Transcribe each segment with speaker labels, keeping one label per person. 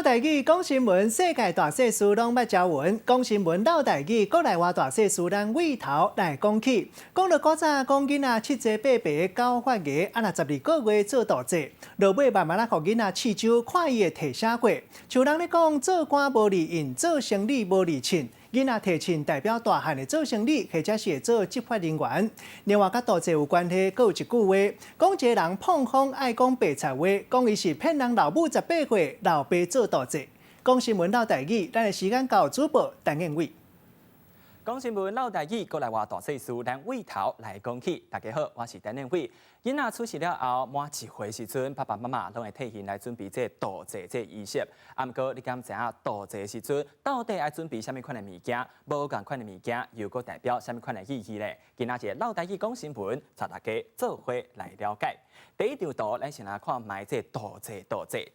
Speaker 1: 老台语讲新闻，世界大小事拢捌教闻。讲新闻老台语，国内外大小事咱为头来讲起。讲到古早讲囡仔七岁八白教发芽，啊那12个月做大节，落尾慢慢互囡仔试酒，看伊会提啥过。像人咧讲，做官无利用，做生理无利称。囡仔提亲代表大汉的做生理，或者是会做执法人员。另外，甲大节有关系，阁有一句话，讲一个人碰风爱讲白菜话，讲伊是骗人老母18岁，老爸做大节。讲新闻老台语，咱的时间到，主播陈彦伟。
Speaker 2: 讲新闻老台语，国内外大小事咱为头来讲起。大家好，我是陈彦伟。囡仔出世了后，满1岁时阵，爸爸妈妈拢会替因来准备这大节这仪式。啊，毋过你敢知影大节时阵到底爱准备啥物款的物件？无共款的物件又搁代表啥物款的意义咧？今仔日老台语讲新闻，带大家做伙来了解。第一张图，咱先来看卖这大节，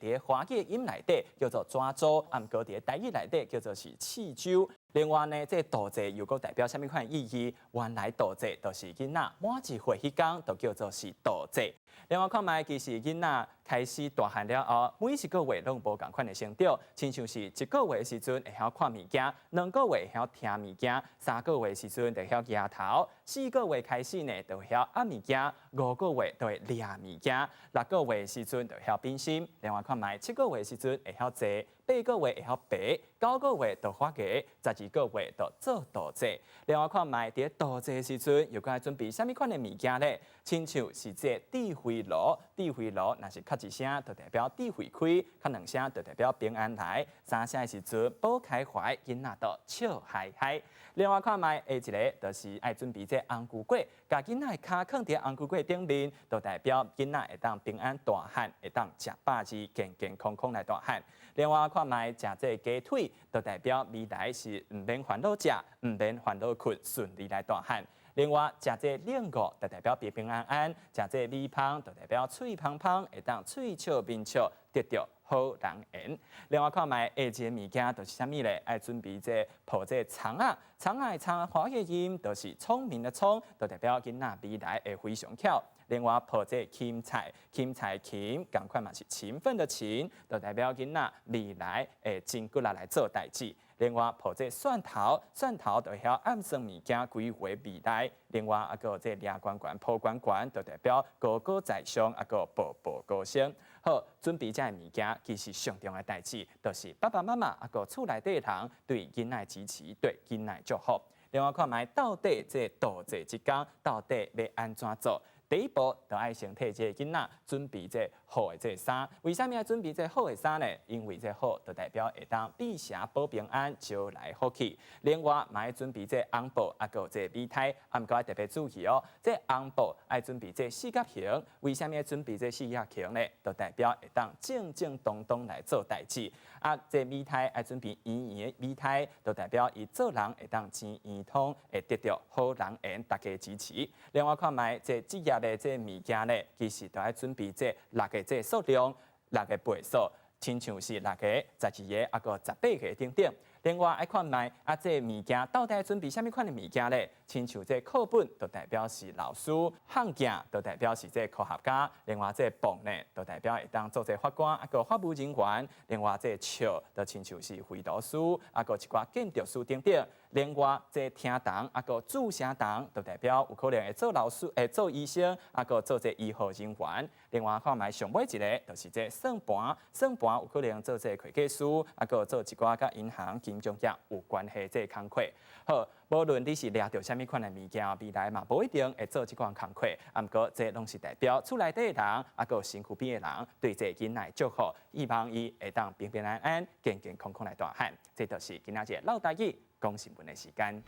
Speaker 2: 伫华语音内底叫做抓周，啊，毋过伫台语内底叫做是试酒。另外呢，这大节又搁代表啥物款意义？原来大节就是囡仔满1岁迄天，就叫做是大节。另外看卖，其实囡仔开始大汉了后，每1个月拢无共款的成长，亲像是1个月的时阵会晓看物件，2个月会晓听物件，3个月的时阵就会晓摇头，4个月开始呢就会晓压物件，5个月就会掠物件，6个月的时阵就会晓变心。另外看卖，7个月的时阵会晓坐，8个月会晓爬，9个月就发芽，12个月就做大节。另外看卖，伫大节的时阵又该准备啥物款的物件咧？亲像是这智慧炉，智慧炉若是敲一声，就代表智慧开；敲2声，就代表平安来；3声的时阵，宝开怀，囡仔都笑嗨嗨。另外看卖，下一个就是爱准备这红菇粿，甲囡仔的脚放伫红菇粿顶面，就代表囡仔会当平安大汉，会当食饱子，健健康康来大汉。另外看卖，食这鸡腿，就代表未来是唔免烦恼食，唔免烦恼困，顺利来大汉。另外，食这冷果就代表平平安安；食这米芳就代表脆胖胖，会当喙笑面笑，得到好人缘。另外看卖下一个物件就是啥物咧？爱准备这抱这葱啊，葱的葱华语音就是聪明的聪，就代表囡仔未来会非常巧。另外抱这芹菜，芹菜芹，共款嘛是勤奋的勤，就代表囡仔未来会真骨力来做代志。另外抱这蒜头，蒜头就晓暗算物件规划未来。另外啊个这抓关关抱关关，就代表高高在上，啊个步步高升。好，准备这物件其实上重要的代志，就是爸爸妈妈啊个厝内底人对囡仔支持，对囡仔祝福。另外看卖到底这大节一天到底要安怎做？第一步，就爱先替这囡仔准备这好的这衫。为什么要准备这好的衫呢？因为这好就代表会当避邪保平安，招来福气。另外，嘛要准备这红布，啊个这米胎，啊，毋过要特别注意哦。这红布爱准备这4角形。为什么要准备这4角形呢？就代表会当正正当当来做代志。啊，这米胎爱准备圆圆的米胎，就代表伊做人会当钱圆通，会得到好人缘，大家支持。另外看卖这职业的这物件咧，其实都要准备这6个这数量，6个倍数，亲像是6个、12个，啊个18个等等。另外爱看卖啊，这物件到底准备啥物款的物件咧？亲像这课本，就代表是老师；项件就代表是这科学家。另外这棒呢，就代表会当做这法官，啊个法务人员。另外这笑，就亲像是绘图师，啊个一寡建筑师等等。另外这听筒，啊个注声筒，就代表有可能会做老师，会做医生，啊个做这医护人员。另外看卖上尾一个，就是这算盘，算盘有可能做这会计师，啊个做一寡甲银行、金融业有关系这工课。好，无论你是掠到啥物款的物件，未来嘛无一定会做这款工课。啊，毋过这拢是代表厝内底的人，啊个身躯边的人，对这囡仔祝福，希望伊会当平平安安、健健康康来大汉。这就是今仔日老台语讲新闻的时间。